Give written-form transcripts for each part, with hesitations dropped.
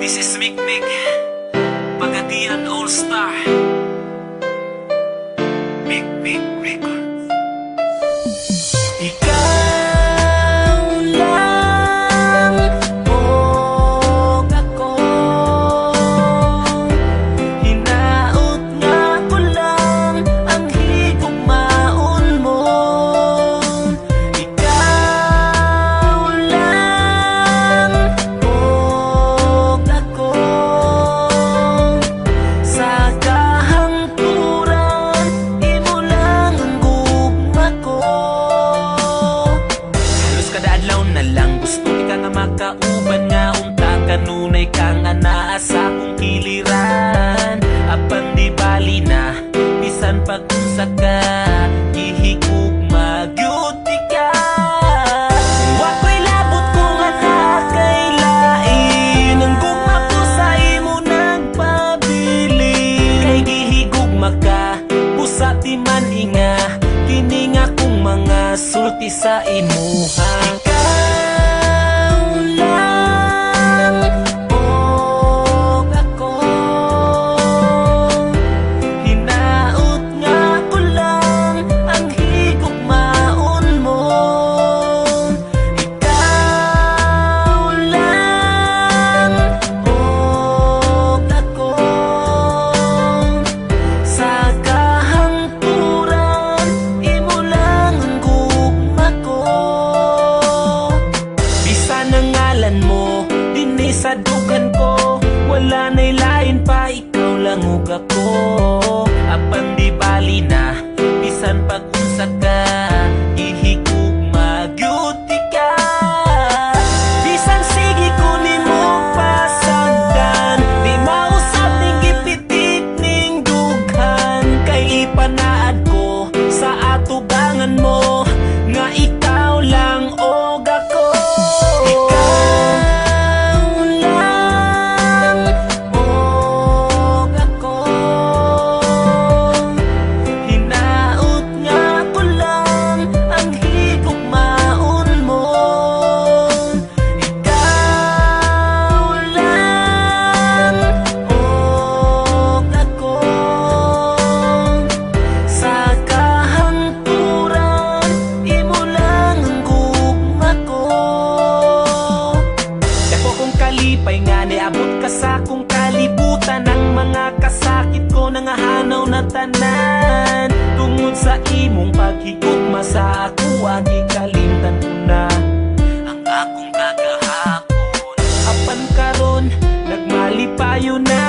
This is Mikmik, Pagadian All-Star, Mikmik Records. Ikaw lang o ako, hinaot nga ko lang ang higugmaon mo. Ikaw lang o ako, sa kahangturan imo lang ang gugma ko. Halos kada adlaw na lang gusto ka nga makauban nga unta kanunay kang anaa sa akong kiliran. Apan di bali na bisan pag-unsa ka gihigugma gyud ka. Wako'y labot ko nga nakailain ang gugma ko sa imo nagpabili. Kay gihigugma ka busa ti man inga kini nga kong mga sulti sa imuha. Ikaw lang o ako, hinaot nga ko lang ang higugmaon mo. Ikaw lang o ako, sa kahangturan imo lang ang gugma ko. Bisan ang ngalan mo dinhi sa dugan ko, wala na'y lain pa, ikaw lang ug ako. Apan di bali na bisan pag-unsa ka gihigugma gyud ka. Bisan sige ko nimo pasagdan, di mausap ning gipitik ning dughan. Kay ipanaad ko sa atubangan mo nga ikaw lang og ako. Ikaw lang og ako, hinaot nga ko lang ang higugmaon mo. Ikaw lang og ako, sa kahangturan imo lang ang gugma ko. Dako kong kalipay nga niabot ka sa akong kalibutan. Ang mga kasakit ko nangahanaw na tanan tungod sa imong paghigugma sa ako. Gikalimtan ko na ang akong kagahapon. Apan karon nagmalipayo na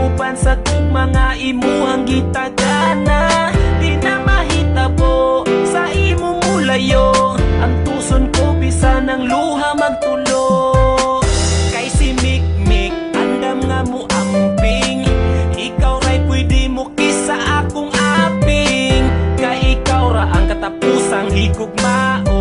upan sa tugma nga imuhang gitagana. Di na mahitabo sa imong mulayo ang tuson ko bisan ang luha magtulo. Kay si Mikmik andam nga mo amping, ikaw ra'y pwede mo kisa akong aping. Kay ikaw ra ang katapusang higugmao.